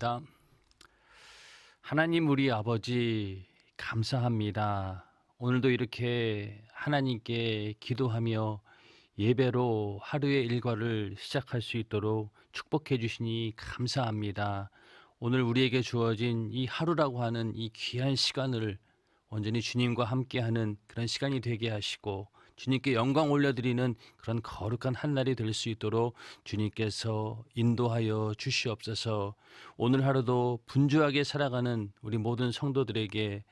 나 하나님 우리 아버지 감사합니다. 오늘도 이렇게 하나님께 기도하며 예배로 하루의 일과를 시작할 수 있도록 축복해 주시니 감사합니다. 오늘 우리에게 주어진 이 하루라고 하는 이 귀한 시간을 온전히 주님과 함께하는 그런 시간이 되게 하시고 주님께 영광 올려드리는 그런 거룩한 한 날이 될 수 있도록 주님께서 인도하여 주시옵소서. 오늘 하루도 분주하게 살아가는 우리 모든 성도들에게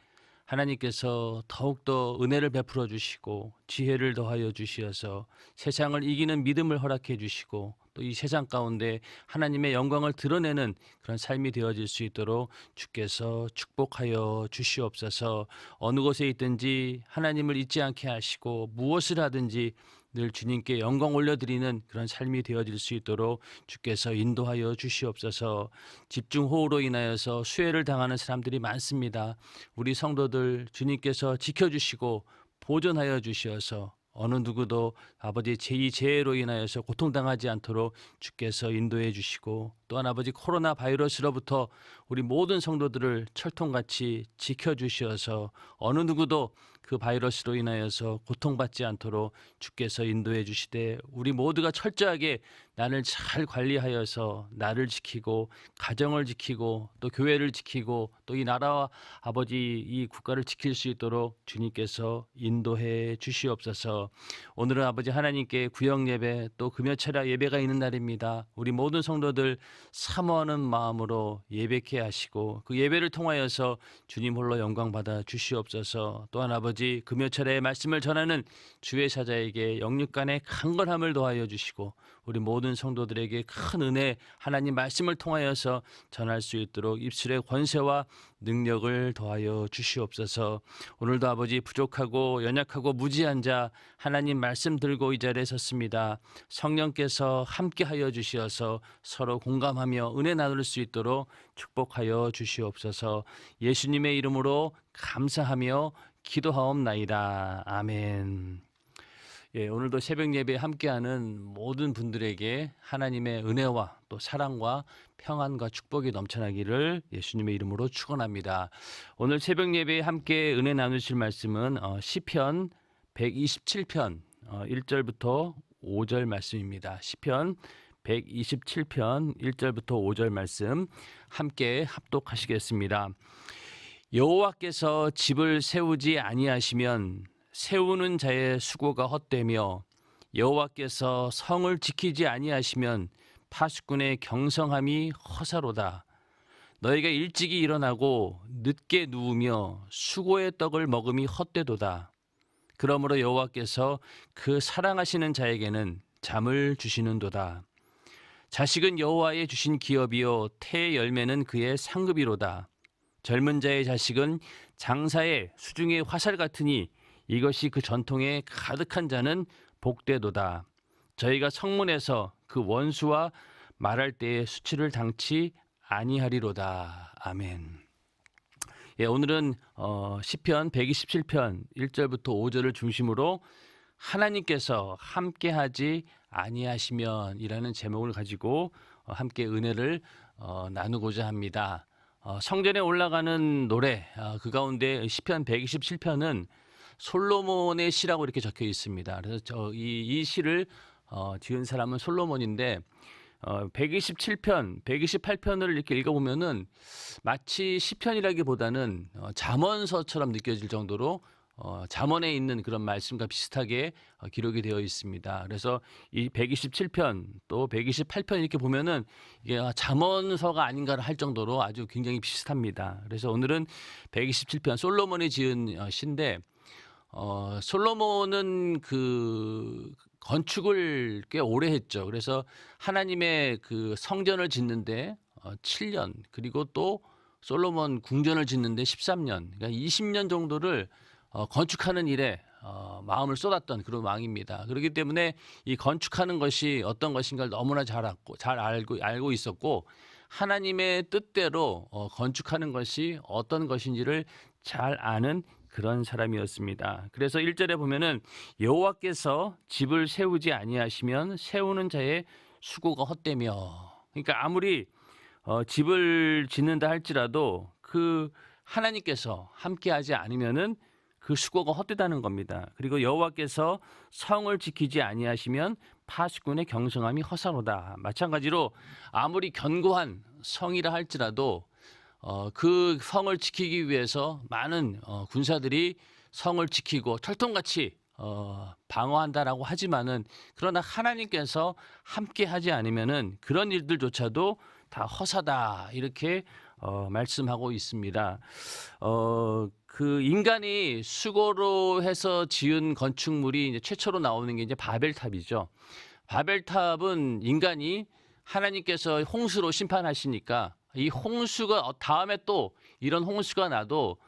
하나님께서 더욱더 은혜를 베풀어 주시고 지혜를 더하여 주시어서 세상을 이기는 믿음을 허락해 주시고 또 이 세상 가운데 하나님의 영광을 드러내는 그런 삶이 되어질 수 있도록 주께서 축복하여 주시옵소서. 어느 곳에 있든지 하나님을 잊지 않게 하시고 무엇을 하든지 늘 주님께 영광 올려드리는 그런 삶이 되어질 수 있도록 주께서 인도하여 주시옵소서. 집중호우로 인하여서 수해를 당하는 사람들이 많습니다. 우리 성도들 주님께서 지켜주시고 보존하여 주시어서 어느 누구도 아버지 제2 재해로 인하여서 고통당하지 않도록 주께서 인도해 주시고 또한 아버지 코로나 바이러스로부터 우리 모든 성도들을 철통같이 지켜주시어서 어느 누구도 그 바이러스로 인하여서 고통받지 않도록 주께서 인도해 주시되 우리 모두가 철저하게 나를 잘 관리하여서 나를 지키고 가정을 지키고 또 교회를 지키고 또 이 나라와 아버지 이 국가를 지킬 수 있도록 주님께서 인도해 주시옵소서. 오늘은 아버지 하나님께 구역 예배 또 금요철야 예배가 있는 날입니다. 우리 모든 성도들 사모하는 마음으로 예배케 하시고 그 예배를 통하여서 주님 홀로 영광 받아 주시옵소서. 또한 아버지 금요철야의 말씀을 전하는 주의 사자에게 영육간의 강건함을 더하여 주시고 우리 모든 성도들에게 큰 은혜 하나님 말씀을 통하여서 전할 수 있도록 입술의 권세와 능력을 더하여 주시옵소서. 오늘도 아버지 부족하고 연약하고 무지한 자 하나님 말씀 들고 이 자리에 섰습니다. 성령께서 함께하여 주시어서 서로 공감하며 은혜 나눌 수 있도록 축복하여 주시옵소서. 예수님의 이름으로 감사하며 기도하옵나이다. 아멘. 예, 오늘도 새벽 예배에 함께하는 모든 분들에게 하나님의 은혜와 또 사랑과 평안과 축복이 넘쳐나기를 예수님의 이름으로 축원합니다. 오늘 새벽 예배에 함께 은혜 나누실 말씀은 시편 127편 1절부터 5절 말씀입니다. 시편 127편 1절부터 5절 말씀 함께 합독하시겠습니다. 여호와께서 집을 세우지 아니하시면 세우는 자의 수고가 헛되며 여호와께서 성을 지키지 아니하시면 파수꾼의 경성함이 허사로다. 너희가 일찍이 일어나고 늦게 누우며 수고의 떡을 먹음이 헛되도다. 그러므로 여호와께서 그 사랑하시는 자에게는 잠을 주시는도다. 자식은 여호와의 주신 기업이요 태의 열매는 그의 상급이로다. 젊은 자의 자식은 장사의 수중의 화살 같으니 이것이 그 전통에 가득한 자는 복되도다. 저희가 성문에서 그 원수와 말할 때에 수치를 당치 아니하리로다. 아멘. 예, 오늘은 시편 127편 1절부터 5절을 중심으로 하나님께서 함께하지 아니하시면이라는 제목을 가지고 함께 은혜를 나누고자 합니다. 성전에 올라가는 노래 그 가운데 시편 127편은 솔로몬의 시라고 이렇게 적혀 있습니다. 그래서 이 시를 지은 사람은 솔로몬인데 127편, 128편을 이렇게 읽어보면은 마치 시편이라기보다는 잠언서처럼 느껴질 정도로 잠언에 있는 그런 말씀과 비슷하게 기록이 되어 있습니다. 그래서 이 127편 또 128편 이렇게 보면은 이게 잠언서가 아닌가를 할 정도로 아주 굉장히 비슷합니다. 그래서 오늘은 127편 솔로몬이 지은 시인데 솔로몬은 그 건축을 꽤 오래 했죠. 그래서 하나님의 그 성전을 짓는데 7년 그리고 또 솔로몬 궁전을 짓는데 13년 그러니까 20년 정도를 건축하는 일에 마음을 쏟았던 그런 왕입니다. 그렇기 때문에 이 건축하는 것이 어떤 것인가를 너무나 잘 알고 있었고 하나님의 뜻대로 건축하는 것이 어떤 것인지를 잘 아는 그런 사람이었습니다. 그래서 1절에 보면은 여호와께서 집을 세우지 아니하시면 세우는 자의 수고가 헛되며, 그러니까 아무리 집을 짓는다 할지라도 그 하나님께서 함께하지 않으면은 그 수고가 헛되다는 겁니다. 그리고 여호와께서 성을 지키지 아니하시면 파수꾼의 경성함이 허사로다. 마찬가지로 아무리 견고한 성이라 할지라도 그 성을 지키기 위해서 많은 군사들이 성을 지키고 철통같이 방어한다라고 하지만은, 그러나 하나님께서 함께하지 않으면은 그런 일들조차도 다 허사다, 이렇게 말씀하고 있습니다. 그 인간이 수고로 해서 지은 건축물이 이제 최초로 나오는 게 이제 바벨탑이죠. 바벨탑은 인간이 하나님께서 홍수로 심판하시니까 이 홍수가 다음에 또 이런 홍수가 나도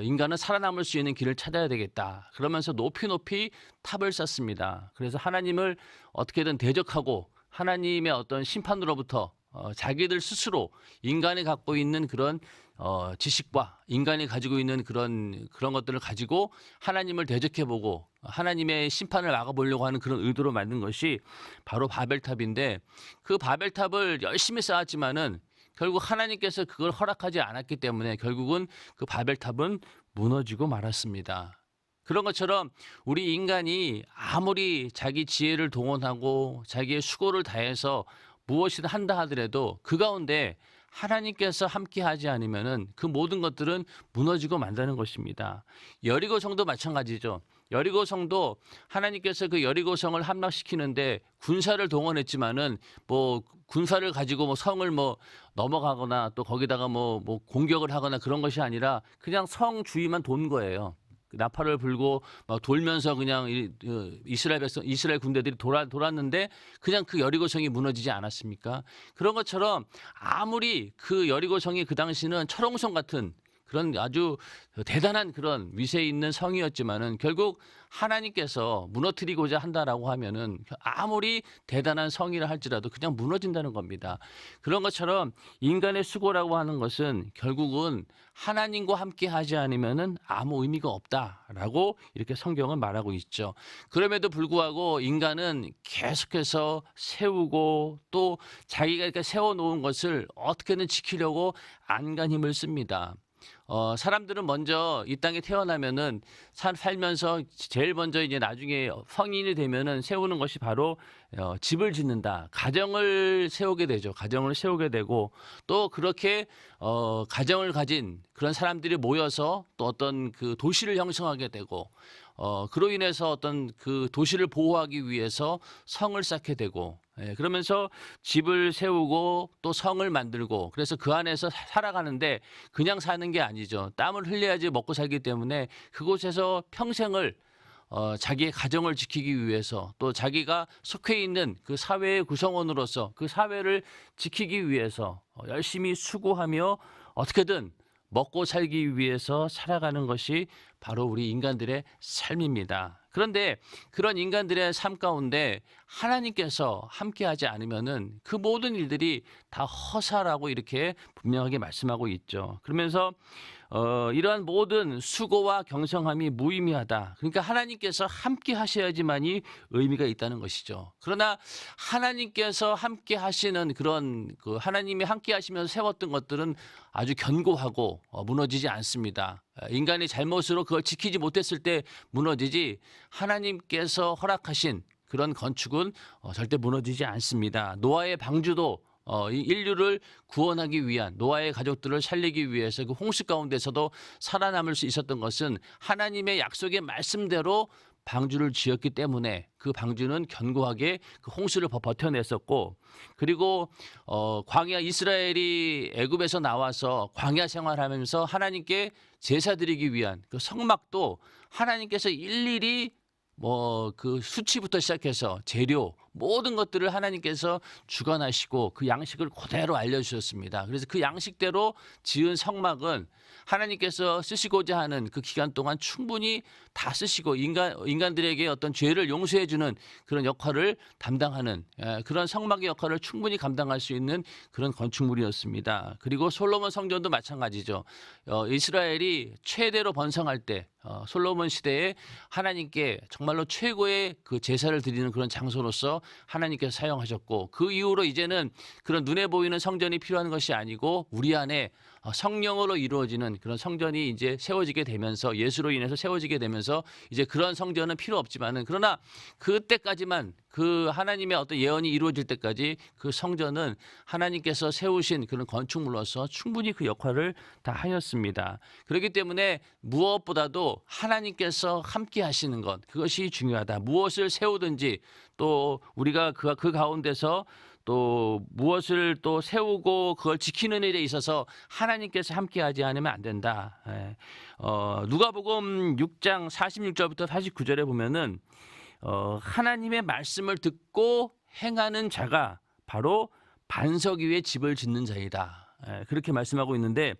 인간은 살아남을 수 있는 길을 찾아야 되겠다, 그러면서 높이 높이 탑을 쌓습니다. 그래서 하나님을 어떻게든 대적하고 하나님의 어떤 심판으로부터 자기들 스스로 인간이 갖고 있는 그런 지식과 인간이 가지고 있는 그런 것들을 가지고 하나님을 대적해보고 하나님의 심판을 막아보려고 하는 그런 의도로 만든 것이 바로 바벨탑인데, 그 바벨탑을 열심히 쌓았지만은 결국 하나님께서 그걸 허락하지 않았기 때문에 결국은 그 바벨탑은 무너지고 말았습니다. 그런 것처럼 우리 인간이 아무리 자기 지혜를 동원하고 자기의 수고를 다해서 무엇이든 한다 하더라도 그 가운데 하나님께서 함께하지 않으면은 그 모든 것들은 무너지고 만다는 것입니다. 여리고성도 마찬가지죠. 여리고성도 하나님께서 그 여리고성을 함락시키는데 군사를 동원했지만은 뭐 군사를 가지고 뭐 성을 뭐 넘어가거나 또 거기다가 뭐 공격을 하거나 그런 것이 아니라 그냥 성 주위만 돈 거예요. 나팔을 불고 막 돌면서 그냥 이스라엘 군대들이 돌았는데 그냥 그 여리고성이 무너지지 않았습니까? 그런 것처럼 아무리 그 여리고성이 그 당시는 철옹성 같은 그런 아주 대단한 그런 위세 있는 성이었지만은 결국 하나님께서 무너뜨리고자 한다라고 하면은 아무리 대단한 성이라 할지라도 그냥 무너진다는 겁니다. 그런 것처럼 인간의 수고라고 하는 것은 결국은 하나님과 함께 하지 않으면은 아무 의미가 없다라고 이렇게 성경은 말하고 있죠. 그럼에도 불구하고 인간은 계속해서 세우고 또 자기가 이렇게 세워놓은 것을 어떻게든 지키려고 안간 힘을 씁니다. 사람들은 먼저 이 땅에 태어나면은 살면서 제일 먼저 이제 나중에 성인이 되면은 세우는 것이 바로 집을 짓는다, 가정을 세우게 되죠. 가정을 세우게 되고 또 그렇게 가정을 가진 그런 사람들이 모여서 또 어떤 그 도시를 형성하게 되고 그로 인해서 어떤 그 도시를 보호하기 위해서 성을 쌓게 되고, 그러면서 집을 세우고 또 성을 만들고, 그래서 그 안에서 살아가는데 그냥 사는 게 아니죠. 땀을 흘려야지 먹고 살기 때문에 그곳에서 평생을 자기의 가정을 지키기 위해서 또 자기가 속해 있는 그 사회의 구성원으로서 그 사회를 지키기 위해서 열심히 수고하며 어떻게든 먹고 살기 위해서 살아가는 것이 바로 우리 인간들의 삶입니다. 그런데 그런 인간들의 삶 가운데 하나님께서 함께하지 않으면은 그 모든 일들이 다 허사라고 이렇게 분명하게 말씀하고 있죠. 그러면서 이러한 모든 수고와 경성함이 무의미하다. 그러니까 하나님께서 함께 하셔야지만이 의미가 있다는 것이죠. 그러나 하나님께서 함께 하시는 그런 그 하나님이 함께 하시면서 세웠던 것들은 아주 견고하고 무너지지 않습니다. 인간의 잘못으로 그걸 지키지 못했을 때 무너지지, 하나님께서 허락하신 그런 건축은 절대 무너지지 않습니다. 노아의 방주도 이 인류를 구원하기 위한, 노아의 가족들을 살리기 위해서 그 홍수 가운데서도 살아남을 수 있었던 것은 하나님의 약속의 말씀대로 방주를 지었기 때문에 그 방주는 견고하게 그 홍수를 버텨냈었고, 그리고 광야, 이스라엘이 애굽에서 나와서 광야 생활하면서 하나님께 제사 드리기 위한 그 성막도 하나님께서 일일이 그 수치부터 시작해서 재료 모든 것들을 하나님께서 주관하시고 그 양식을 그대로 알려주셨습니다. 그래서 그 양식대로 지은 성막은 하나님께서 쓰시고자 하는 그 기간 동안 충분히 다 쓰시고 인간들에게 어떤 죄를 용서해주는 그런 역할을 담당하는 그런 성막의 역할을 충분히 감당할 수 있는 그런 건축물이었습니다. 그리고 솔로몬 성전도 마찬가지죠. 이스라엘이 최대로 번성할 때 솔로몬 시대에 하나님께 정말로 최고의 그 제사를 드리는 그런 장소로서 하나님께서 사용하셨고, 그 이후로 이제는 그런 눈에 보이는 성전이 필요한 것이 아니고 우리 안에 성령으로 이루어지는 그런 성전이 이제 세워지게 되면서, 예수로 인해서 세워지게 되면서 이제 그런 성전은 필요 없지만은, 그러나 그때까지만, 그 하나님의 어떤 예언이 이루어질 때까지 그 성전은 하나님께서 세우신 그런 건축물로서 충분히 그 역할을 다 하였습니다. 그렇기 때문에 무엇보다도 하나님께서 함께 하시는 것, 그것이 중요하다. 무엇을 세우든지 또 우리가 그 가운데서 또 무엇을 또 세우고 그걸 지키는 일에 있어서 하나님께서 함께하지 않으면 안 된다. 누가복음 6장 46절부터 49절에 보면은 하나님의 말씀을 듣고 행하는 자가 바로 반석 위에 집을 짓는 자이다. 그렇게 말씀하고 있는데,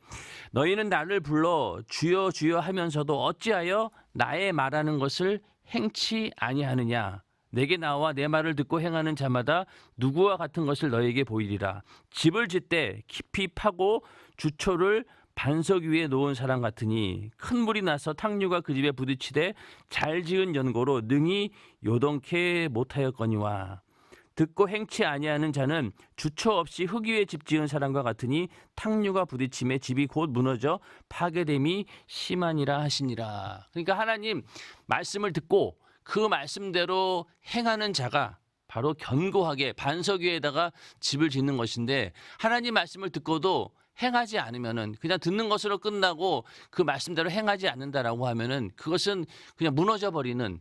너희는 나를 불러 주여 주여 하면서도 어찌하여 나의 말하는 것을 행치 아니하느냐. 내게 나와 내 말을 듣고 행하는 자마다 누구와 같은 것을 너에게 보이리라. 집을 짓되 깊이 파고 주초를 반석 위에 놓은 사람 같으니 큰 물이 나서 탕류가 그 집에 부딪히되 잘 지은 연고로 능히 요동케 못하였거니와. 듣고 행치 아니하는 자는 주초 없이 흙 위에 집 지은 사람과 같으니 탕류가 부딪힘에 집이 곧 무너져 파괴됨이 심하니라 하시니라. 그러니까 하나님 말씀을 듣고 그 말씀대로 행하는 자가 바로 견고하게 반석 위에다가 집을 짓는 것인데, 하나님 말씀을 듣고도 행하지 않으면은, 그냥 듣는 것으로 끝나고 그 말씀대로 행하지 않는다라고 하면은 그것은 그냥 무너져 버리는,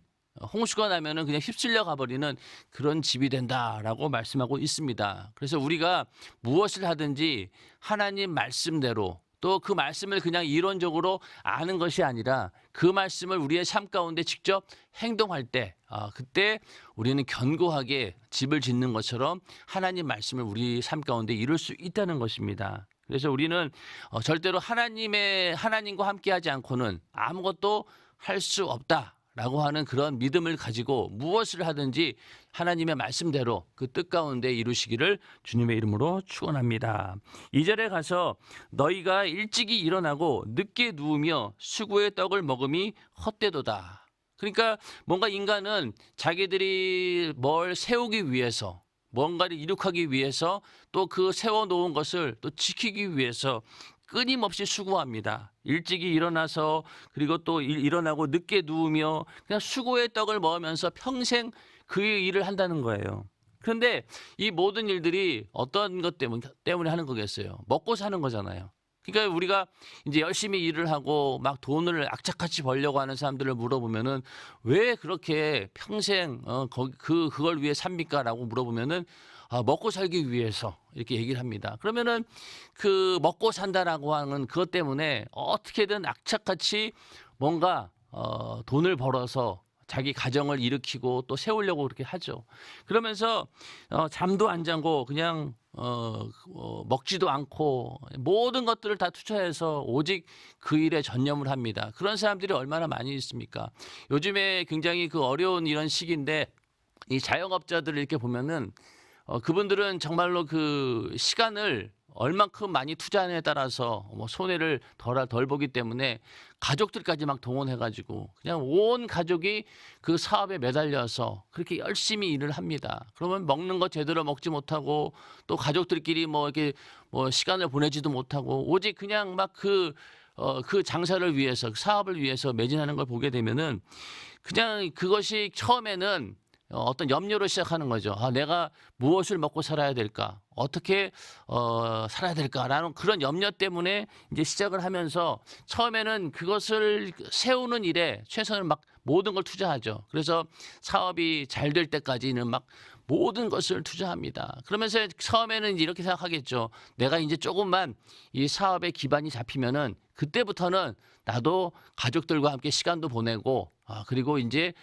홍수가 나면은 그냥 휩쓸려 가버리는 그런 집이 된다라고 말씀하고 있습니다. 그래서 우리가 무엇을 하든지 하나님 말씀대로, 또 그 말씀을 그냥 이론적으로 아는 것이 아니라 그 말씀을 우리의 삶 가운데 직접 행동할 때, 그때 우리는 견고하게 집을 짓는 것처럼 하나님 말씀을 우리 삶 가운데 이룰 수 있다는 것입니다. 그래서 우리는 절대로 하나님과 함께하지 않고는 아무것도 할 수 없다라고 하는 그런 믿음을 가지고 무엇을 하든지 하나님의 말씀대로 그 뜻 가운데 이루시기를 주님의 이름으로 축원합니다. 2절에 가서 너희가 일찍이 일어나고 늦게 누우며 수고의 떡을 먹음이 헛되도다. 그러니까 뭔가 인간은 자기들이 뭘 세우기 위해서, 뭔가를 이룩하기 위해서, 또 그 세워놓은 것을 또 지키기 위해서 끊임없이 수고합니다. 일찍이 일어나서, 그리고 또 일어나고 늦게 누우며 그냥 수고의 떡을 먹으면서 평생 그 일을 한다는 거예요. 그런데 이 모든 일들이 어떤 것 때문에 하는 거겠어요? 먹고 사는 거잖아요. 그러니까 우리가 이제 열심히 일을 하고 막 돈을 악착같이 벌려고 하는 사람들을 물어보면은 왜 그렇게 평생 그걸 위해 삽니까라고 물어보면은 먹고 살기 위해서 이렇게 얘기를 합니다. 그러면은 그 먹고 산다라고 하는 그것 때문에 어떻게든 악착같이 뭔가 돈을 벌어서 자기 가정을 일으키고 또 세우려고 그렇게 하죠. 그러면서 잠도 안 자고 그냥 먹지도 않고 모든 것들을 다 투자해서 오직 그 일에 전념을 합니다. 그런 사람들이 얼마나 많이 있습니까? 요즘에 굉장히 그 어려운 이런 시기인데, 이 자영업자들을 이렇게 보면은 그분들은 정말로 그 시간을 얼만큼 많이 투자하느냐에 따라서 뭐 손해를 덜 보기 때문에 가족들까지 막 동원해가지고 그냥 온 가족이 그 사업에 매달려서 그렇게 열심히 일을 합니다. 그러면 먹는 거 제대로 먹지 못하고 또 가족들끼리 뭐 이렇게 뭐 시간을 보내지도 못하고 오직 그냥 막 그 장사를 위해서, 그 사업을 위해서 매진하는 걸 보게 되면은 그냥 그것이 처음에는 어떤 염려로 시작하는 거죠. 내가 무엇을 먹고 살아야 될까? 어떻게 살아야 될까라는 그런 염려 때문에 이제 시작을 하면서 처음에는 그것을 세우는 일에 최선을 막 모든 걸 투자하죠. 그래서 사업이 잘 될 때까지는 막 모든 것을 투자합니다. 그러면서 처음에는 이렇게 생각하겠죠. 내가 이제 조금만 이 사업의 기반이 잡히면은 그때부터는 나도 가족들과 함께 시간도 보내고 그리고 이제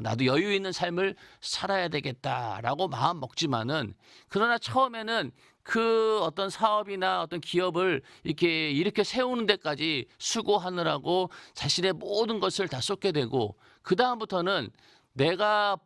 나도 여유 있는 삶을 살아야 되겠다라고 마음 먹지만은, 그러나 처음에는 그 어떤 사업이나 어떤 기업을 이렇게 세우는 데까지 수고하느라고 자신의 모든 것을 다 쏟게 되고, 그 다음부터는 내가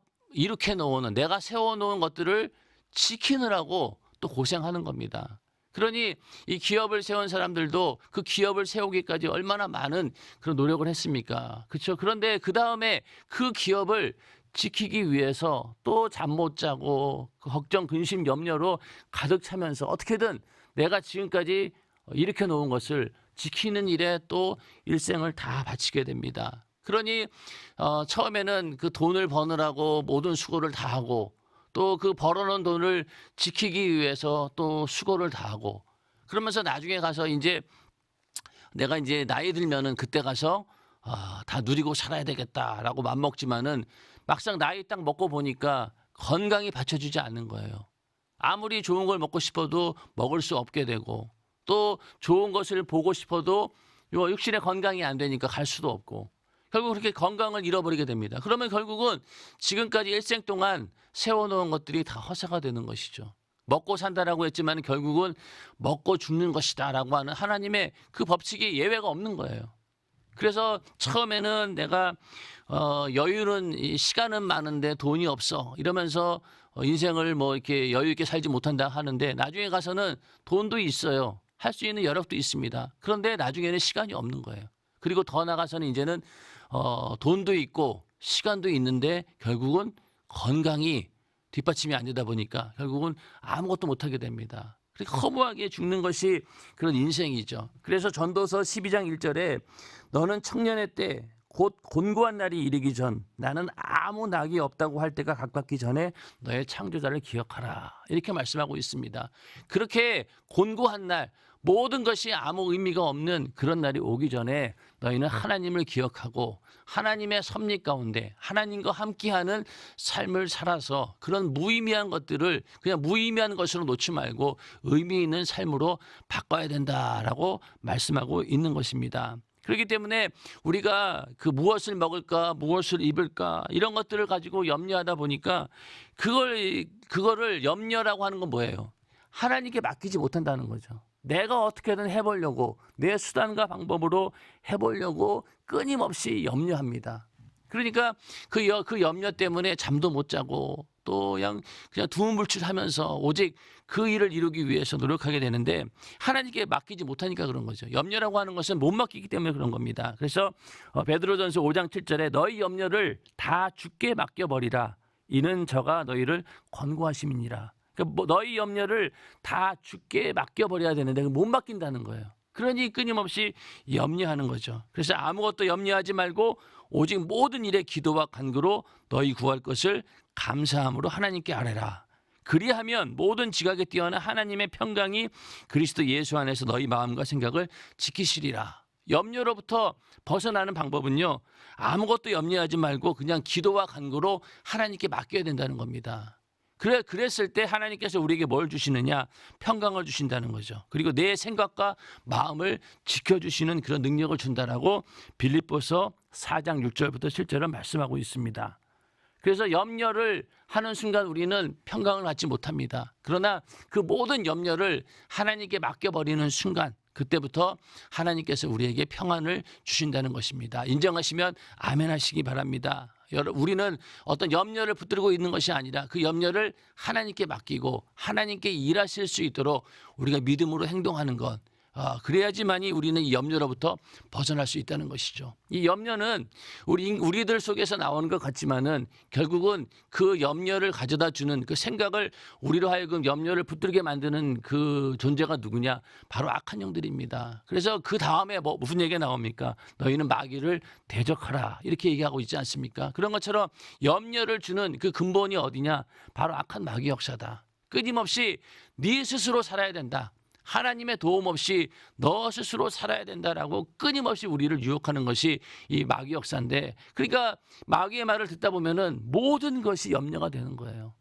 내가 세워놓은 것들을 지키느라고 또 고생하는 겁니다. 그러니 이 기업을 세운 사람들도 그 기업을 세우기까지 얼마나 많은 그런 노력을 했습니까? 그렇죠? 그런데 그 다음에 그 기업을 지키기 위해서 또 잠 못 자고 그 걱정, 근심, 염려로 가득 차면서 어떻게든 내가 지금까지 일으켜 놓은 것을 지키는 일에 또 일생을 다 바치게 됩니다. 그러니 처음에는 그 돈을 버느라고 모든 수고를 다 하고 또 그 벌어놓은 돈을 지키기 위해서 또 수고를 다 하고 그러면서 나중에 가서 이제 내가 이제 나이 들면은 그때 가서 다 누리고 살아야 되겠다라고 맘먹지만은 막상 나이 딱 먹고 보니까 건강이 받쳐주지 않는 거예요. 아무리 좋은 걸 먹고 싶어도 먹을 수 없게 되고 또 좋은 것을 보고 싶어도 요 육신의 건강이 안 되니까 갈 수도 없고 결국 그렇게 건강을 잃어버리게 됩니다. 그러면 결국은 지금까지 일생 동안 세워놓은 것들이 다 허사가 되는 것이죠. 먹고 산다라고 했지만 결국은 먹고 죽는 것이다라고 하는 하나님의 그 법칙이 예외가 없는 거예요. 그래서 처음에는 내가 여유는 시간은 많은데 돈이 없어 이러면서 인생을 뭐 이렇게 여유 있게 살지 못한다 하는데 나중에 가서는 돈도 있어요. 할 수 있는 여력도 있습니다. 그런데 나중에는 시간이 없는 거예요. 그리고 더 나가서는 이제는 돈도 있고 시간도 있는데 결국은 건강이 뒷받침이 안 되다 보니까 결국은 아무것도 못하게 됩니다. 그러니까 허무하게 죽는 것이 그런 인생이죠. 그래서 전도서 12장 1절에 너는 청년의 때 곧 곤고한 날이 이르기 전 나는 아무 낙이 없다고 할 때가 가깝기 전에 너의 창조자를 기억하라 이렇게 말씀하고 있습니다. 그렇게 곤고한 날 모든 것이 아무 의미가 없는 그런 날이 오기 전에 너희는 하나님을 기억하고 하나님의 섭리 가운데 하나님과 함께하는 삶을 살아서 그런 무의미한 것들을 그냥 무의미한 것으로 놓지 말고 의미 있는 삶으로 바꿔야 된다라고 말씀하고 있는 것입니다. 그렇기 때문에 우리가 그 무엇을 먹을까 무엇을 입을까 이런 것들을 가지고 염려하다 보니까 그거를 염려라고 하는 건 뭐예요? 하나님께 맡기지 못한다는 거죠. 내가 어떻게든 해보려고 내 수단과 방법으로 해보려고 끊임없이 염려합니다. 그러니까 그 염려 때문에 잠도 못 자고 또 그냥 두문불출하면서 오직 그 일을 이루기 위해서 노력하게 되는데 하나님께 맡기지 못하니까 그런 거죠. 염려라고 하는 것은 못 맡기기 때문에 그런 겁니다. 그래서 베드로전서 5장 7절에 너희 염려를 다 주께 맡겨버리라. 이는 저가 너희를 권고하심이니라. 그러니까 너희 염려를 다 주께 맡겨버려야 되는데 못 맡긴다는 거예요. 그러니 끊임없이 염려하는 거죠. 그래서 아무것도 염려하지 말고 오직 모든 일에 기도와 간구로 너희 구할 것을 감사함으로 하나님께 아뢰라. 그리하면 모든 지각에 뛰어난 하나님의 평강이 그리스도 예수 안에서 너희 마음과 생각을 지키시리라. 염려로부터 벗어나는 방법은요. 아무것도 염려하지 말고 그냥 기도와 간구로 하나님께 맡겨야 된다는 겁니다. 그랬을 때 하나님께서 우리에게 뭘 주시느냐? 평강을 주신다는 거죠. 그리고 내 생각과 마음을 지켜주시는 그런 능력을 준다라고 빌립보서 4장 6절부터 7절은 말씀하고 있습니다. 그래서 염려를 하는 순간 우리는 평강을 갖지 못합니다. 그러나 그 모든 염려를 하나님께 맡겨버리는 순간 그때부터 하나님께서 우리에게 평안을 주신다는 것입니다. 인정하시면 아멘 하시기 바랍니다. 우리는 어떤 염려를 붙들고 있는 것이 아니라 그 염려를 하나님께 맡기고 하나님께 일하실 수 있도록 우리가 믿음으로 행동하는 것. 그래야지만이 우리는 이 염려로부터 벗어날 수 있다는 것이죠. 이 염려는 우리들 속에서 나오는 것 같지만은 결국은 그 염려를 가져다 주는 그 생각을 우리로 하여금 염려를 붙들게 만드는 그 존재가 누구냐? 바로 악한 영들입니다. 그래서 그 다음에 무슨 얘기가 나옵니까? 너희는 마귀를 대적하라 이렇게 얘기하고 있지 않습니까? 그런 것처럼 염려를 주는 그 근본이 어디냐? 바로 악한 마귀 역사다. 끊임없이 네 스스로 살아야 된다. 하나님의 도움 없이 너 스스로 살아야 된다라고 끊임없이 우리를 유혹하는 것이 이 마귀 역사인데 그러니까 마귀의 말을 듣다 보면은 모든 것이 염려가 되는 거예요.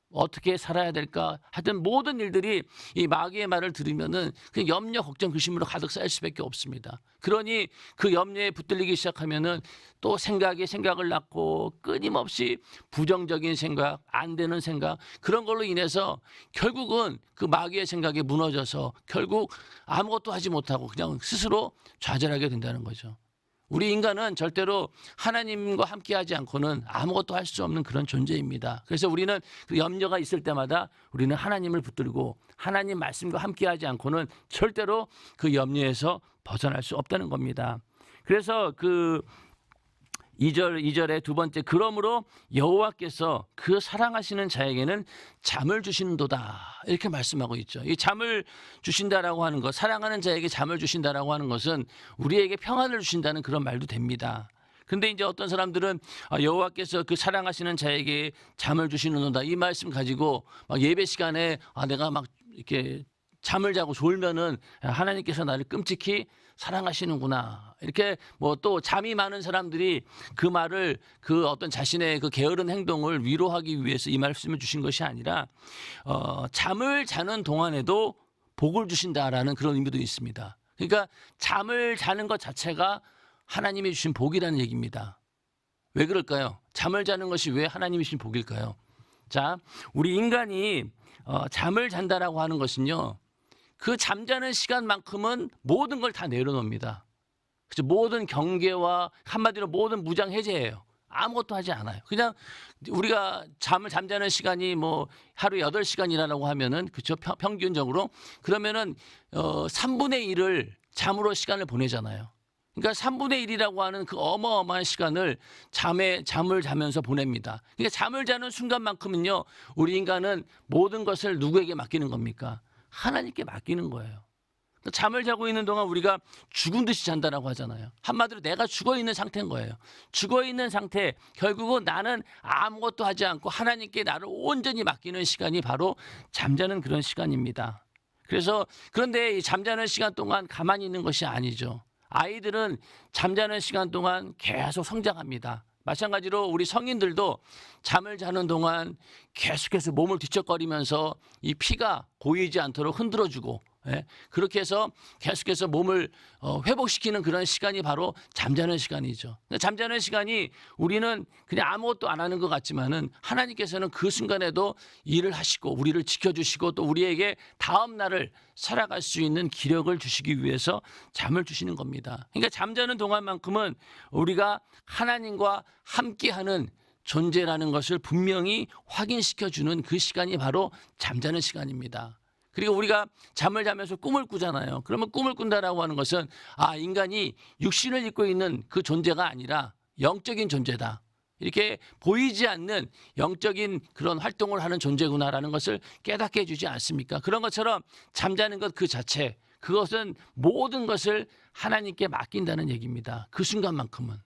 어떻게 살아야 될까 하여튼 모든 일들이 이 마귀의 말을 들으면은 그냥 염려 걱정 근심으로 가득 쌓일 수밖에 없습니다. 그러니 그 염려에 붙들리기 시작하면은 또 생각을 낳고 끊임없이 부정적인 생각 안 되는 생각 그런 걸로 인해서 결국은 그 마귀의 생각에 무너져서 결국 아무것도 하지 못하고 그냥 스스로 좌절하게 된다는 거죠. 우리 인간은 절대로 하나님과 함께하지 않고는 아무것도 할 수 없는 그런 존재입니다. 그래서 우리는 그 염려가 있을 때마다 우리는 하나님을 붙들고 하나님 말씀과 함께하지 않고는 절대로 그 염려에서 벗어날 수 없다는 겁니다. 그래서 2절의 두 번째, 그러므로 여호와께서 그 사랑하시는 자에게는 잠을 주시는도다, 이렇게 말씀하고 있죠. 이 잠을 주신다라고 하는 것, 사랑하는 자에게 잠을 주신다라고 하는 것은 우리에게 평안을 주신다는 그런 말도 됩니다. 근데 이제 어떤 사람들은 여호와께서 그 사랑하시는 자에게 잠을 주시는도다, 이 말씀 가지고 막 예배 시간에 내가 막 이렇게 잠을 자고 졸면은 하나님께서 나를 끔찍히 사랑하시는구나, 이렇게 뭐 또 잠이 많은 사람들이 그 말을, 그 어떤 자신의 그 게으른 행동을 위로하기 위해서 이 말씀을 주신 것이 아니라 잠을 자는 동안에도 복을 주신다라는 그런 의미도 있습니다. 그러니까 잠을 자는 것 자체가 하나님이 주신 복이라는 얘기입니다. 왜 그럴까요? 잠을 자는 것이 왜 하나님이 주신 복일까요? 자, 우리 인간이 잠을 잔다라고 하는 것은요, 그 잠자는 시간만큼은 모든 걸 다 내려놓습니다. 그래서 모든 경계와 한마디로 모든 무장 해제예요. 아무것도 하지 않아요. 그냥 우리가 잠자는 시간이 뭐 하루에 8시간이라고 하면은, 그렇죠? 평균적으로. 그러면은 3분의 1을 잠으로 시간을 보내잖아요. 그러니까 3분의 1이라고 하는 그 어마어마한 시간을 잠을 자면서 보냅니다. 그러니까 잠을 자는 순간만큼은요, 우리 인간은 모든 것을 누구에게 맡기는 겁니까? 하나님께 맡기는 거예요. 잠을 자고 있는 동안 우리가 죽은 듯이 잔다라고 하잖아요. 한마디로 내가 죽어 있는 상태인 거예요. 죽어 있는 상태, 결국은 나는 아무것도 하지 않고 하나님께 나를 온전히 맡기는 시간이 바로 잠자는 그런 시간입니다. 그래서 그런데 이 잠자는 시간 동안 가만히 있는 것이 아니죠. 아이들은 잠자는 시간 동안 계속 성장합니다. 마찬가지로 우리 성인들도 잠을 자는 동안 계속해서 몸을 뒤척거리면서 이 피가 고이지 않도록 흔들어주고, 그렇게 해서 계속해서 몸을 회복시키는 그런 시간이 바로 잠자는 시간이죠. 잠자는 시간이 우리는 그냥 아무것도 안 하는 것 같지만은 하나님께서는 그 순간에도 일을 하시고 우리를 지켜주시고 또 우리에게 다음 날을 살아갈 수 있는 기력을 주시기 위해서 잠을 주시는 겁니다. 그러니까 잠자는 동안만큼은 우리가 하나님과 함께하는 존재라는 것을 분명히 확인시켜주는 그 시간이 바로 잠자는 시간입니다. 그리고 우리가 잠을 자면서 꿈을 꾸잖아요. 그러면 꿈을 꾼다라고 하는 것은 인간이 육신을 입고 있는 그 존재가 아니라 영적인 존재다, 이렇게 보이지 않는 영적인 그런 활동을 하는 존재구나라는 것을 깨닫게 해주지 않습니까? 그런 것처럼 잠자는 것 그 자체, 그것은 모든 것을 하나님께 맡긴다는 얘기입니다. 그 순간만큼은.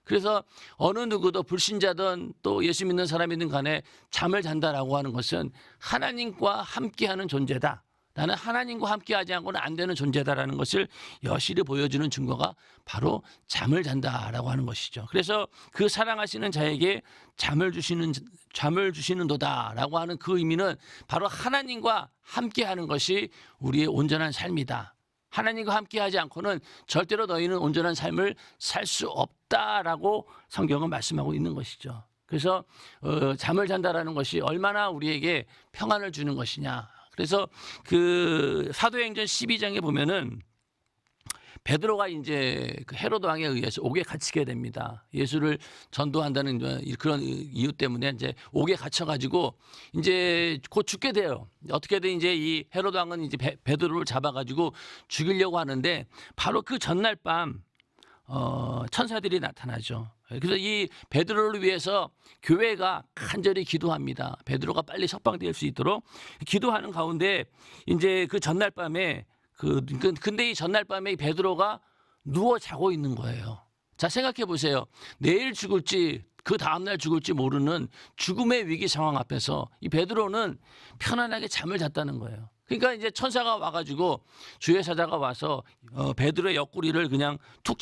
그래서 어느 누구도 불신자든 또 예수 믿는 사람이든 간에 잠을 잔다라고 하는 것은 하나님과 함께하는 존재다, 나는 하나님과 함께하지 않고는 안 되는 존재다라는 것을 여실히 보여주는 증거가 바로 잠을 잔다라고 하는 것이죠. 그래서 그 사랑하시는 자에게 잠을 주시는도다라고 하는 그 의미는 바로 하나님과 함께하는 것이 우리의 온전한 삶이다. 하나님과 함께하지 않고는 절대로 너희는 온전한 삶을 살 수 없다라고 성경은 말씀하고 있는 것이죠. 그래서 잠을 잔다라는 것이 얼마나 우리에게 평안을 주는 것이냐. 그래서 그 사도행전 12장에 보면은 베드로가 이제 그 헤로드 왕에 의해서 옥에 갇히게 됩니다. 예수를 전도한다는 그런 이유 때문에 이제 옥에 갇혀가지고 이제 곧 죽게 돼요. 어떻게든 이제 이 헤로드 왕은 이제 베드로를 잡아가지고 죽이려고 하는데 바로 그 전날 밤 천사들이 나타나죠. 그래서 이 베드로를 위해서 교회가 간절히 기도합니다. 베드로가 빨리 석방될 수 있도록 기도하는 가운데 이제 그 전날 밤에 근데 이 전날 밤에 베드로가 누워 자고 있는 거예요. 자, 생각해 보세요. 내일 죽을지 그 다음날 죽을지 모르는 죽음의 위기 상황 앞에서 이 베드로는 편안하게 잠을 잤다는 거예요. 그러니까 이제 천사가 와가지고 주의 사자가 와서 베드로의 옆구리를 그냥 툭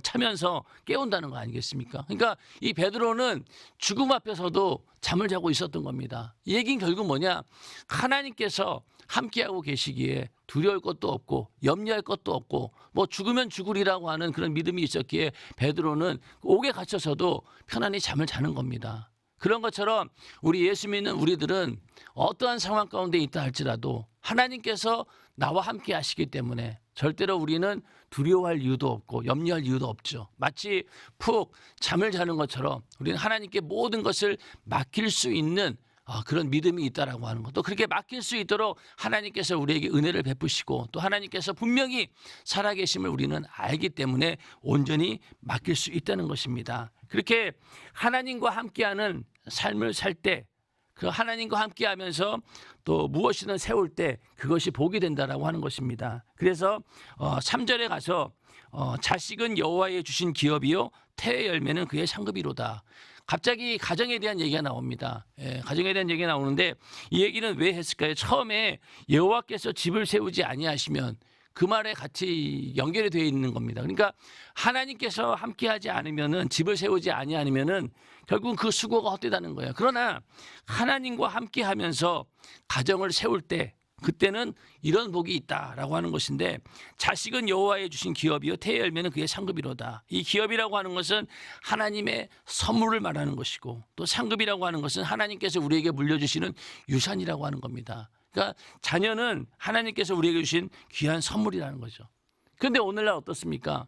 차면서 깨운다는 거 아니겠습니까? 그러니까 이 베드로는 죽음 앞에서도 잠을 자고 있었던 겁니다. 이 얘기는 결국 뭐냐? 하나님께서 함께하고 계시기에 두려울 것도 없고 염려할 것도 없고 뭐 죽으면 죽으리라고 하는 그런 믿음이 있었기에 베드로는 옥에 갇혀서도 편안히 잠을 자는 겁니다. 그런 것처럼 우리 예수 믿는 우리들은 어떠한 상황 가운데 있다 할지라도 하나님께서 나와 함께 하시기 때문에 절대로 우리는 두려워할 이유도 없고 염려할 이유도 없죠. 마치 푹 잠을 자는 것처럼 우리는 하나님께 모든 것을 맡길 수 있는 그런 믿음이 있다라고 하는 것. 또 그렇게 맡길 수 있도록 하나님께서 우리에게 은혜를 베푸시고 또 하나님께서 분명히 살아계심을 우리는 알기 때문에 온전히 맡길 수 있다는 것입니다. 그렇게 하나님과 함께하는 삶을 살 때, 그 하나님과 함께하면서 또 무엇이든 세울 때 그것이 복이 된다라고 하는 것입니다. 그래서 3절에 가서 자식은 여호와의 주신 기업이요 태의 열매는 그의 상급이로다. 갑자기 가정에 대한 얘기가 나옵니다. 가정에 대한 얘기가 나오는데 이 얘기는 왜 했을까요? 처음에 여호와께서 집을 세우지 아니하시면 그 말에 같이 연결이 되어 있는 겁니다. 그러니까 하나님께서 함께하지 않으면은 집을 세우지 아니하면은 결국은 그 수고가 헛되다는 거예요. 그러나 하나님과 함께하면서 가정을 세울 때 그때는 이런 복이 있다라고 하는 것인데 자식은 여호와의 주신 기업이요 태의 열매는 그의 상급이로다. 이 기업이라고 하는 것은 하나님의 선물을 말하는 것이고 또 상급이라고 하는 것은 하나님께서 우리에게 물려주시는 유산이라고 하는 겁니다. 그러니까 자녀는 하나님께서 우리에게 주신 귀한 선물이라는 거죠. 그런데 오늘날 어떻습니까?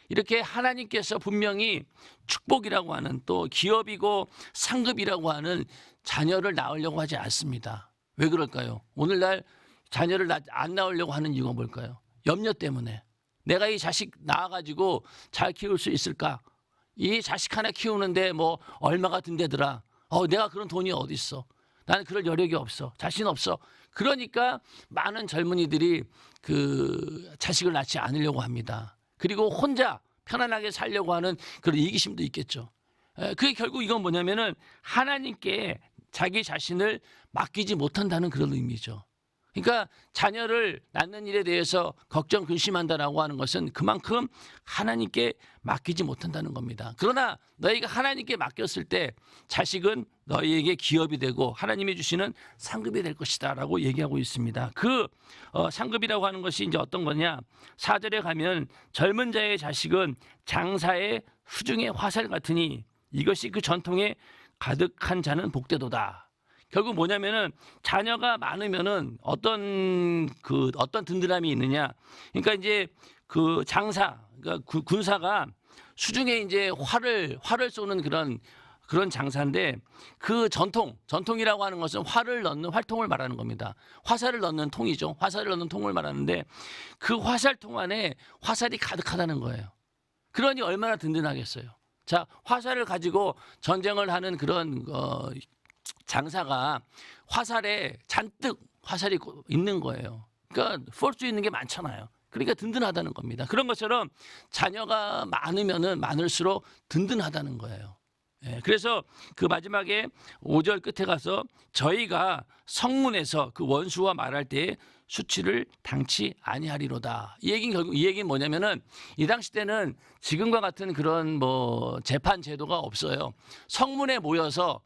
이렇게 하나님께서 분명히 축복이라고 하는 또 기업이고 상급이라고 하는 자녀를 낳으려고 하지 않습니다. 왜 그럴까요? 오늘날 자녀를 안 낳으려고 하는 이유가 뭘까요? 염려 때문에. 내가 이 자식 낳아가지고 잘 키울 수 있을까? 이 자식 하나 키우는데 뭐 얼마가 든대더라. 내가 그런 돈이 어디 있어? 나는 그럴 여력이 없어. 자신 없어. 그러니까 많은 젊은이들이 그 자식을 낳지 않으려고 합니다. 그리고 혼자 편안하게 살려고 하는 그런 이기심도 있겠죠. 그게 결국 이건 뭐냐면은 하나님께 자기 자신을 맡기지 못한다는 그런 의미죠. 그러니까 자녀를 낳는 일에 대해서 걱정 근심한다라고 하는 것은 그만큼 하나님께 맡기지 못한다는 겁니다. 그러나 너희가 하나님께 맡겼을 때 자식은 너희에게 기업이 되고 하나님이 주시는 상급이 될 것이다 라고 얘기하고 있습니다. 그 상급이라고 하는 것이 이제 어떤 거냐, 4절에 가면 젊은 자의 자식은 장사의 수중의 화살 같으니 이것이 그 전통에 가득한 자는 복되도다. 결국 뭐냐면은 자녀가 많으면은 어떤 든든함이 있느냐. 그러니까 이제 그 장사, 그러니까 군사가 수중에 이제 활을 쏘는 그런 장사인데 그 전통이라고 하는 것은 활을 넣는 활통을 말하는 겁니다. 화살을 넣는 통이죠. 화살을 넣는 통을 말하는데 그 화살통 안에 화살이 가득하다는 거예요. 그러니 얼마나 든든하겠어요. 자, 화살을 가지고 전쟁을 하는 그런 장사가 화살에 잔뜩 화살이 있는 거예요. 그러니까 쏠 수 있는 게 많잖아요. 그러니까 든든하다는 겁니다. 그런 것처럼 자녀가 많으면은 많을수록 든든하다는 거예요. 그래서 그 마지막에 5절 끝에 가서 저희가 성문에서 그 원수와 말할 때에 수치를 당치 아니하리로다. 이 얘기는 뭐냐면은 이 당시 때는 지금과 같은 그런 재판 제도가 없어요. 성문에 모여서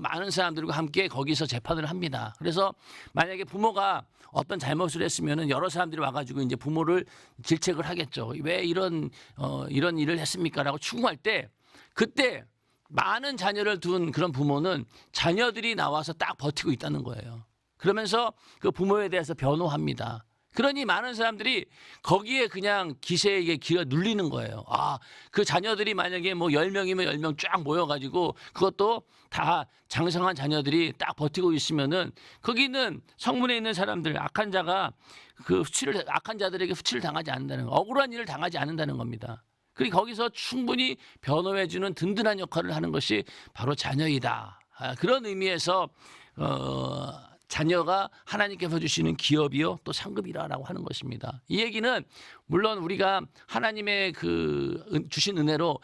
많은 사람들과 함께 거기서 재판을 합니다. 그래서 만약에 부모가 어떤 잘못을 했으면은 여러 사람들이 와가지고 이제 부모를 질책을 하겠죠. 왜 이런 일을 했습니까라고 추궁할 때 그때 많은 자녀를 둔 그런 부모는 자녀들이 나와서 딱 버티고 있다는 거예요. 그러면서 그 부모에 대해서 변호합니다. 그러니 많은 사람들이 거기에 그냥 기세에게 기가 눌리는 거예요. 그 자녀들이 만약에 10명이면 10명 쫙 모여가지고 그것도 다 장성한 자녀들이 딱 버티고 있으면은 거기는 성문에 있는 사람들, 악한 자들에게 후치를 당하지 않는다는 거, 억울한 일을 당하지 않는다는 겁니다. 그리고 거기서 충분히 변호해주는 든든한 역할을 하는 것이 바로 자녀이다. 그런 의미에서 자녀가 하나님께서 주시는 기업이요 또 상급이라고 하는 것입니다. 이 얘기는 물론 우리가 하나님의 주신 은혜로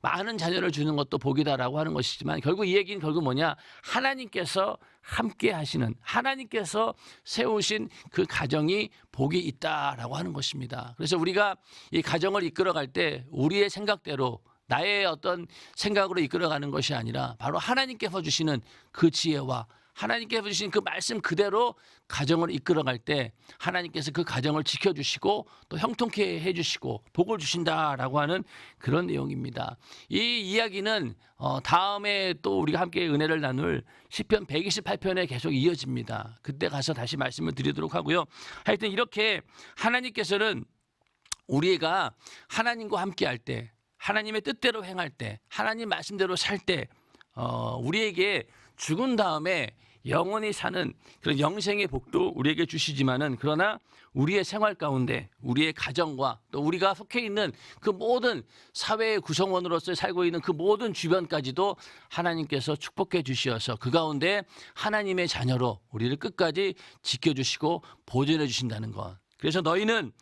많은 자녀를 주는 것도 복이다라고 하는 것이지만 결국 이 얘기는 뭐냐, 하나님께서 함께 하시는, 하나님께서 세우신 그 가정이 복이 있다라고 하는 것입니다. 그래서 우리가 이 가정을 이끌어갈 때 우리의 생각대로 나의 어떤 생각으로 이끌어가는 것이 아니라 바로 하나님께서 주시는 그 지혜와 하나님께서 주신 그 말씀 그대로 가정을 이끌어갈 때 하나님께서 그 가정을 지켜주시고 또 형통케 해주시고 복을 주신다라고 하는 그런 내용입니다. 이 이야기는 다음에 또 우리가 함께 은혜를 나눌 시편 128편에 계속 이어집니다. 그때 가서 다시 말씀을 드리도록 하고요. 하여튼 이렇게 하나님께서는 우리가 하나님과 함께 할 때, 하나님의 뜻대로 행할 때, 하나님 말씀대로 살 때 우리에게 죽은 다음에 영원히 사는 그런 영생의 복도 우리에게 주시지만은, 그러나 우리의 생활 가운데 우리의 가정과 또 우리가 속해 있는 그 모든 사회의 구성원으로서 살고 있는 그 모든 주변까지도 하나님께서 축복해 주시어서 그 가운데 하나님의 자녀로 우리를 끝까지 지켜주시고 보존해 주신다는 것. 그래서 너희는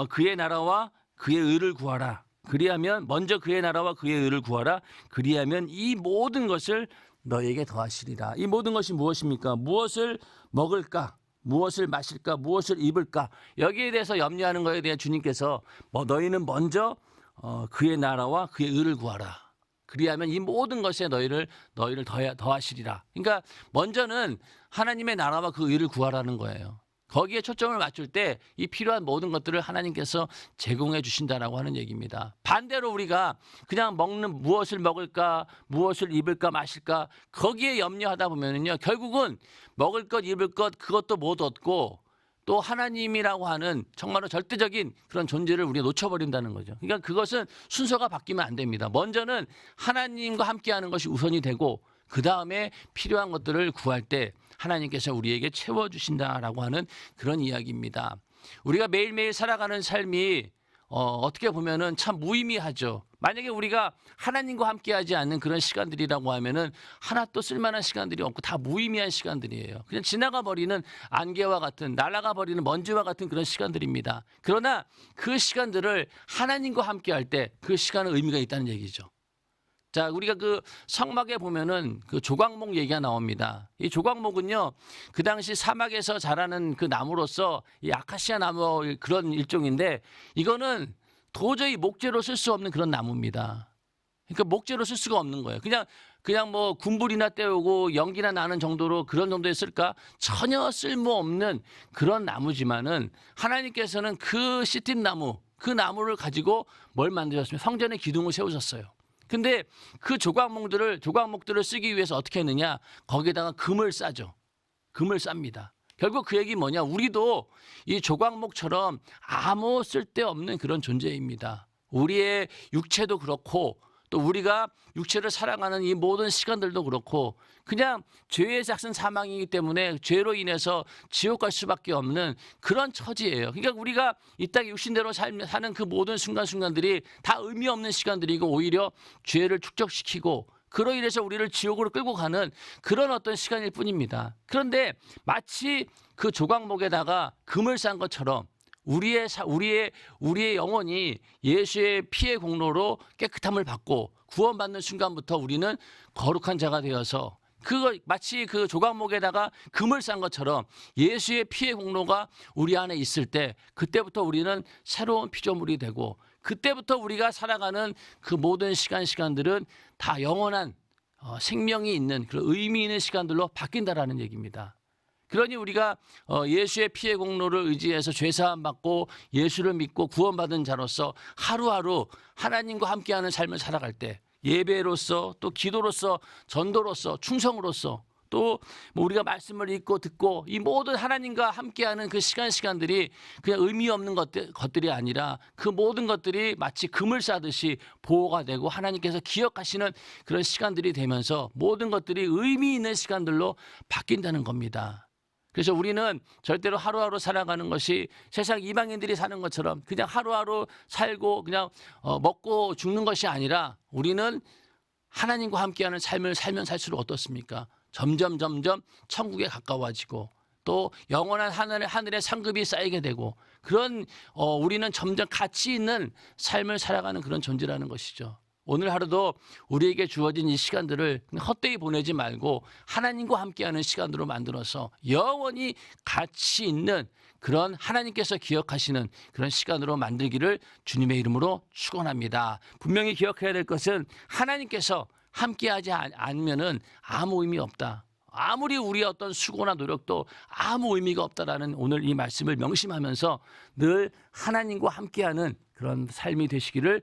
그의 나라와 그의 의를 구하라. 그리하면, 먼저 그의 나라와 그의 의를 구하라. 그리하면 이 모든 것을 너에게 더하시리라. 이 모든 것이 무엇입니까? 무엇을 먹을까? 무엇을 마실까? 무엇을 입을까? 여기에 대해서 염려하는 것에 대해 주님께서 너희는 먼저 그의 나라와 그의 의를 구하라. 그리하면 이 모든 것에 너희를 더하시리라. 그러니까 먼저는 하나님의 나라와 그 의를 구하라는 거예요. 거기에 초점을 맞출 때 이 필요한 모든 것들을 하나님께서 제공해 주신다라고 하는 얘기입니다. 반대로 우리가 그냥 무엇을 먹을까, 무엇을 입을까, 마실까, 거기에 염려하다 보면은요, 결국은 먹을 것, 입을 것, 그것도 못 얻고 또 하나님이라고 하는 정말로 절대적인 그런 존재를 우리가 놓쳐버린다는 거죠. 그러니까 그것은 순서가 바뀌면 안 됩니다. 먼저는 하나님과 함께하는 것이 우선이 되고, 그 다음에 필요한 것들을 구할 때 하나님께서 우리에게 채워주신다라고 하는 그런 이야기입니다. 우리가 매일매일 살아가는 삶이 어떻게 보면은 참 무의미하죠. 만약에 우리가 하나님과 함께하지 않는 그런 시간들이라고 하면은 하나도 쓸만한 시간들이 없고 다 무의미한 시간들이에요. 그냥 지나가 버리는 안개와 같은, 날아가 버리는 먼지와 같은 그런 시간들입니다. 그러나 그 시간들을 하나님과 함께할 때 그 시간은 의미가 있다는 얘기죠. 자, 우리가 그 성막에 보면은 그 조각목 얘기가 나옵니다. 이 조각목은요, 그 당시 사막에서 자라는 그 나무로서 이 아카시아 나무 그런 일종인데, 이거는 도저히 목재로 쓸 수 없는 그런 나무입니다. 그러니까 목재로 쓸 수가 없는 거예요. 그냥 뭐 군불이나 때우고 연기나 나는 정도로 그런 정도에 쓸까? 전혀 쓸모없는 그런 나무지만은 하나님께서는 그 시틴 나무, 그 나무를 가지고 뭘 만드셨으면 성전의 기둥을 세우셨어요. 근데 그 조각목들을 쓰기 위해서 어떻게 했느냐? 거기에다가 금을 싸죠. 금을 쌉니다. 결국 그 얘기 뭐냐? 우리도 이 조각목처럼 아무 쓸데없는 그런 존재입니다. 우리의 육체도 그렇고 또 우리가 육체를 살아가는 이 모든 시간들도 그렇고 그냥 죄의 삭은 사망이기 때문에 죄로 인해서 지옥 갈 수밖에 없는 그런 처지예요. 그러니까 우리가 이 땅에 육신대로 사는 그 모든 순간순간들이 다 의미 없는 시간들이고 오히려 죄를 축적시키고 그로 인해서 우리를 지옥으로 끌고 가는 그런 어떤 시간일 뿐입니다. 그런데 마치 그 조각목에다가 금을 싼 것처럼 우리의 영혼이 예수의 피의 공로로 깨끗함을 받고 구원받는 순간부터 우리는 거룩한 자가 되어서 마치 그 조각목에다가 금을 싼 것처럼 예수의 피의 공로가 우리 안에 있을 때 그때부터 우리는 새로운 피조물이 되고 그때부터 우리가 살아가는 그 모든 시간들은 다 영원한 생명이 있는 그런 의미 있는 시간들로 바뀐다라는 얘기입니다. 그러니 우리가 예수의 피의 공로를 의지해서 죄사함 받고 예수를 믿고 구원받은 자로서 하루하루 하나님과 함께하는 삶을 살아갈 때 예배로서 또 기도로서 전도로서 충성으로서 또 우리가 말씀을 읽고 듣고 이 모든 하나님과 함께하는 그 시간들이 그냥 의미 없는 것들이 아니라 그 모든 것들이 마치 금을 싸듯이 보호가 되고 하나님께서 기억하시는 그런 시간들이 되면서 모든 것들이 의미 있는 시간들로 바뀐다는 겁니다. 그래서 우리는 절대로 하루하루 살아가는 것이 세상 이방인들이 사는 것처럼 그냥 하루하루 살고 그냥 먹고 죽는 것이 아니라 우리는 하나님과 함께하는 삶을 살면 살수록 어떻습니까? 점점 천국에 가까워지고 또 영원한 하늘의 상급이 쌓이게 되고 그런 우리는 점점 가치 있는 삶을 살아가는 그런 존재라는 것이죠. 오늘 하루도 우리에게 주어진 이 시간들을 헛되이 보내지 말고 하나님과 함께하는 시간으로 만들어서 영원히 가치 있는 그런 하나님께서 기억하시는 그런 시간으로 만들기를 주님의 이름으로 축원합니다. 분명히 기억해야 될 것은 하나님께서 함께하지 않으면은 아무 의미 없다. 아무리 우리의 어떤 수고나 노력도 아무 의미가 없다라는 오늘 이 말씀을 명심하면서 늘 하나님과 함께하는 그런 삶이 되시기를